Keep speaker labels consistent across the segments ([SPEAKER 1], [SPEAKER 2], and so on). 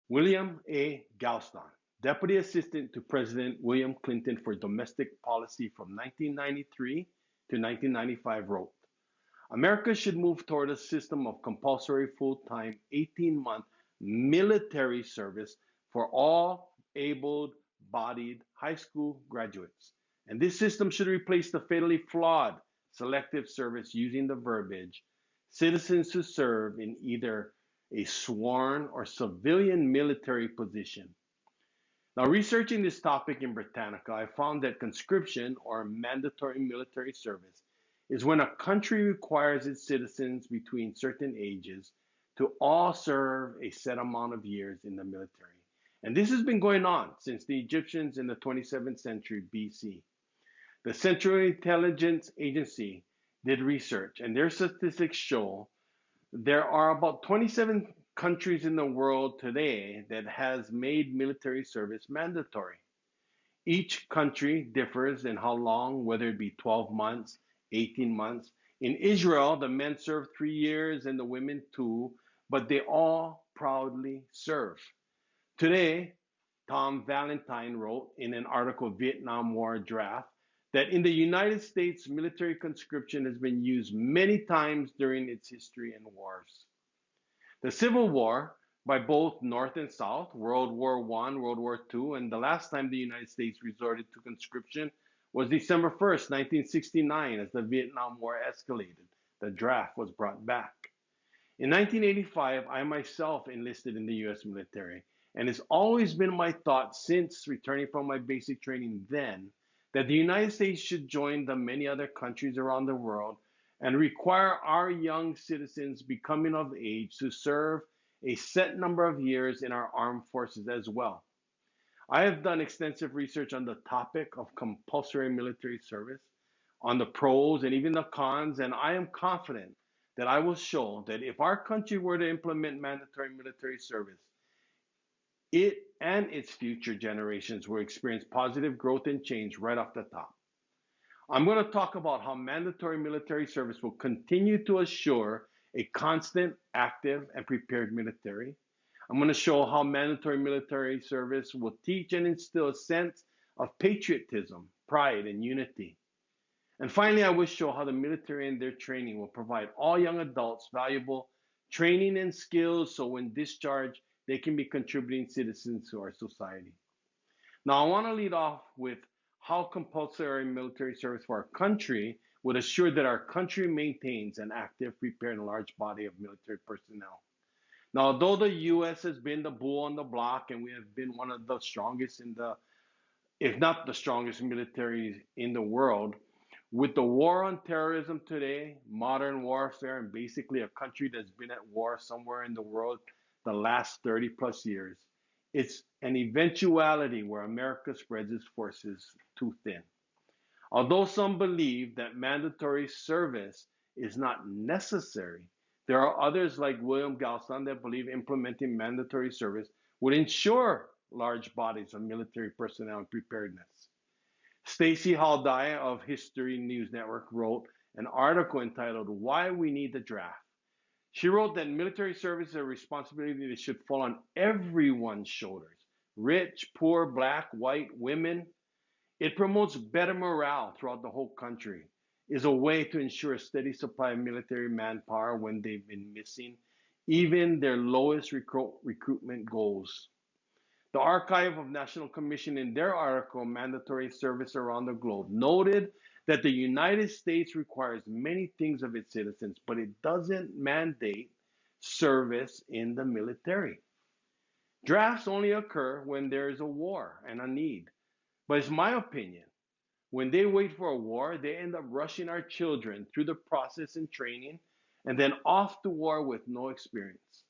[SPEAKER 1] William A. Galston, Deputy Assistant to President William Clinton for Domestic Policy from 1993 to 1995, wrote, America should move toward a system of compulsory full-time 18-month military service for all able-bodied high school graduates. And this system should replace the fatally flawed selective service using the verbiage citizens who serve in either a sworn or civilian military position. Now, researching this topic in Britannica, I found that conscription or mandatory military service is when a country requires its citizens between certain ages to all serve a set amount of years in the military. And this has been going on since the Egyptians in the 27th century BC. The Central Intelligence Agency did research, and their statistics show there are about 27 countries in the world today that has made military service mandatory. Each country differs in how long, whether it be 12 months, 18 months. In Israel, the men serve 3 years and the women 2, but they all proudly serve. Today, Tom Valentine wrote in an article, Vietnam War Draft, that in the United States, military conscription has been used many times during its history and wars. The Civil War, by both North and South, World War I, World War II, and the last time the United States resorted to conscription was December 1st, 1969, as the Vietnam War escalated. The draft was brought back. In 1985, I myself enlisted in the US military, and it's always been my thought since returning from my basic training then that the United States should join the many other countries around the world and require our young citizens becoming of age to serve a set number of years in our armed forces as well. I have done extensive research on the topic of compulsory military service, on the pros and even the cons, and I am confident that I will show that if our country were to implement mandatory military service, it and its future generations will experience positive growth and change right off the top. I'm going to talk about how mandatory military service will continue to assure a constant, active, and prepared military. I'm going to show how mandatory military service will teach and instill a sense of patriotism, pride, and unity. And finally, I will show how the military and their training will provide all young adults valuable training and skills so when discharged, they can be contributing citizens to our society. Now, I want to lead off with how compulsory military service for our country would assure that our country maintains an active, prepared, and large body of military personnel. Now, although the U.S. has been the bull on the block and we have been one of the strongest in the, if not the strongest militaries in the world, with the war on terrorism today, modern warfare, and basically a country that's been at war somewhere in the world the last 30 plus years, it's an eventuality where America spreads its forces too thin. Although some believe that mandatory service is not necessary, there are others like William Galston that believe implementing mandatory service would ensure large bodies of military personnel and preparedness. Stacy Haldai of History News Network wrote an article entitled Why We Need the Draft. She wrote that military service is a responsibility that should fall on everyone's shoulders, rich, poor, black, white, women. It promotes better morale throughout the whole country, is a way to ensure a steady supply of military manpower when they've been missing, even their lowest recruitment goals. The Archive of National Commission, in their article, Mandatory Service Around the Globe, noted that the United States requires many things of its citizens, but it doesn't mandate service in the military. Drafts only occur when there is a war and a need. But it's my opinion, when they wait for a war, they end up rushing our children through the process and training and then off to war with no experience.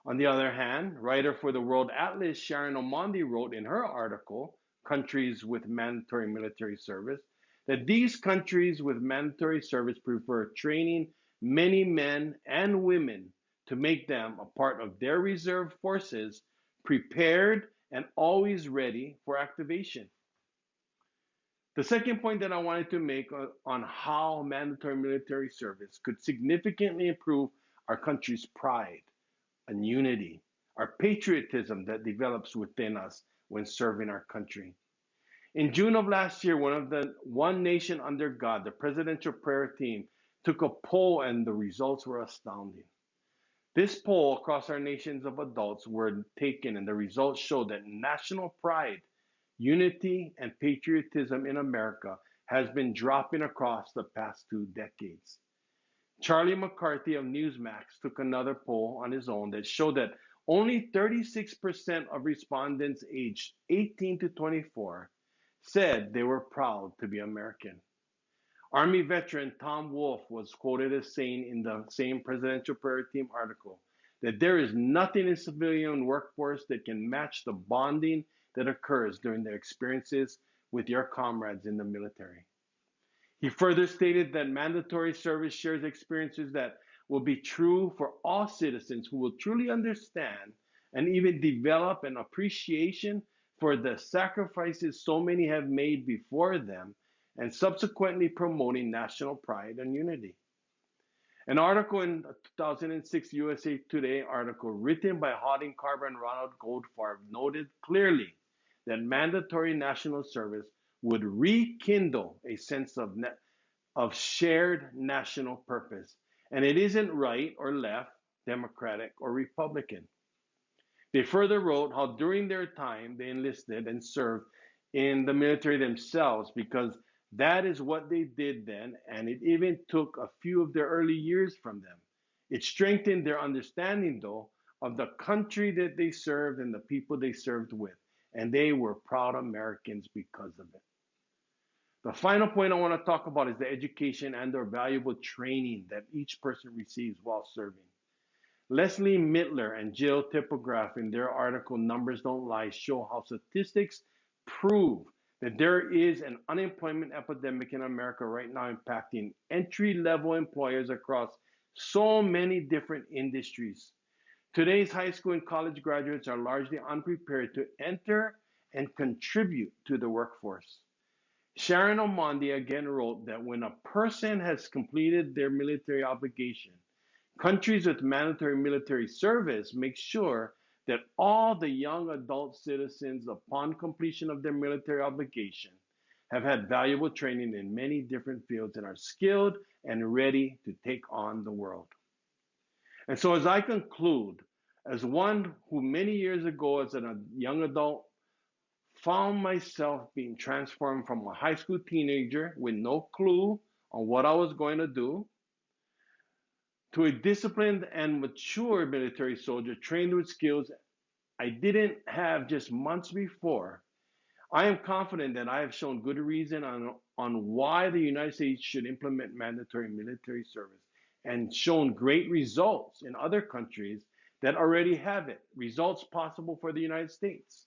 [SPEAKER 1] On the other hand, writer for the World Atlas Sharon Omondi wrote in her article, Countries with Mandatory Military Service, that these countries with mandatory service prefer training many men and women to make them a part of their reserve forces, prepared and always ready for activation. The second point that I wanted to make on how mandatory military service could significantly improve our country's pride and unity. our patriotism that develops within us when serving our country. In June of last year, one of the One Nation Under God, the presidential prayer team, took a poll and the results were astounding. This poll across our nations of adults were taken and the results showed that national pride, unity, and patriotism in America has been dropping across the past 2 decades. Charlie McCarthy of Newsmax took another poll on his own that showed that only 36% of respondents aged 18 to 24 said they were proud to be American. Army veteran Tom Wolfe was quoted as saying in the same presidential prayer team article that there is nothing in civilian workforce that can match the bonding that occurs during their experiences with your comrades in the military. He further stated that mandatory service shares experiences that will be true for all citizens who will truly understand and even develop an appreciation for the sacrifices so many have made before them and subsequently promoting national pride and unity. An article in a 2006 USA Today article written by Harding Carver and Ronald Goldfarb noted clearly that mandatory national service would rekindle a sense of shared national purpose. And it isn't right or left, Democratic or Republican. They further wrote how during their time they enlisted and served in the military themselves because that is what they did then, and it even took a few of their early years from them. It strengthened their understanding, though, of the country that they served and the people they served with, and they were proud Americans because of it. The final point I want to talk about is the education and or valuable training that each person receives while serving. Leslie Mittler and Jill Tipograph in their article Numbers Don't Lie show how statistics prove that there is an unemployment epidemic in America right now impacting entry-level employers across so many different industries. Today's high school and college graduates are largely unprepared to enter and contribute to the workforce. Sharon Omondi again wrote that when a person has completed their military obligation, countries with mandatory military service make sure that all the young adult citizens, upon completion of their military obligation, have had valuable training in many different fields and are skilled and ready to take on the world. And so, as I conclude, as one who many years ago, as a young adult, found myself being transformed from a high school teenager with no clue on what I was going to do to a disciplined and mature military soldier trained with skills I didn't have just months before, I am confident that I have shown good reason on why the United States should implement mandatory military service and shown great results in other countries that already have it, results possible for the United States.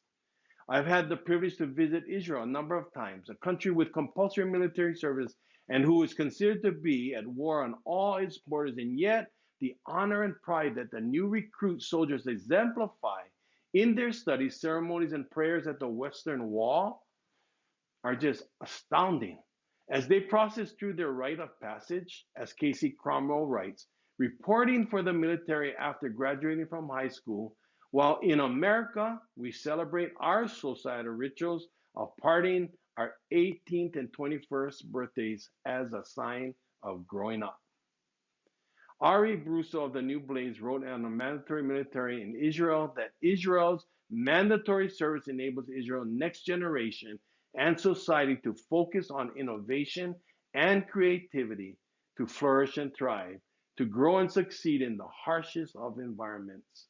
[SPEAKER 1] I've had the privilege to visit Israel a number of times, a country with compulsory military service and who is considered to be at war on all its borders, and yet the honor and pride that the new recruit soldiers exemplify in their studies, ceremonies, and prayers at the Western Wall are just astounding. As they process through their rite of passage, as Casey Cromwell writes, reporting for the military after graduating from high school, while in America, we celebrate our societal rituals of partying our 18th and 21st birthdays as a sign of growing up. Ari Brusso of the New Blaze wrote on the mandatory military in Israel that Israel's mandatory service enables Israel's next generation and society to focus on innovation and creativity, to flourish and thrive, to grow and succeed in the harshest of environments.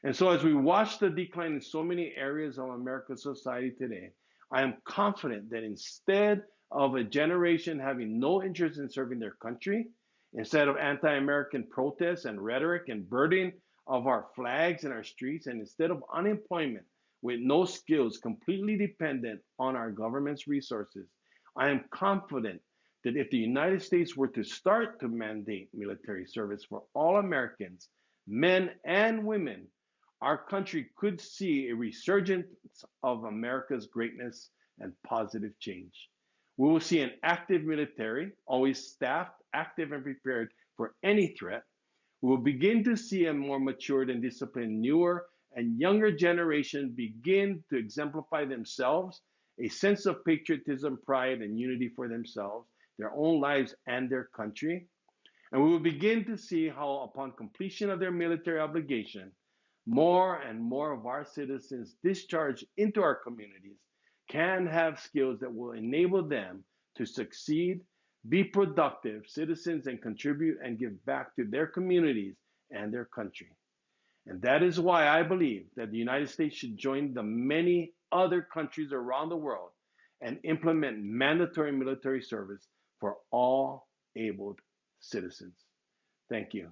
[SPEAKER 1] And so, as we watch the decline in so many areas of America's society today, I am confident that instead of a generation having no interest in serving their country, instead of anti-American protests and rhetoric and burning of our flags in our streets, and instead of unemployment with no skills completely dependent on our government's resources, I am confident that if the United States were to start to mandate military service for all Americans, men and women, our country could see a resurgence of America's greatness and positive change. We will see an active military, always staffed, active, and prepared for any threat. We will begin to see a more matured and disciplined newer and younger generation begin to exemplify themselves, a sense of patriotism, pride, and unity for themselves, their own lives, and their country. And we will begin to see how, upon completion of their military obligation, more and more of our citizens discharged into our communities can have skills that will enable them to succeed, be productive citizens, and contribute and give back to their communities and their country. And that is why I believe that the United States should join the many other countries around the world and implement mandatory military service for all able citizens. Thank you.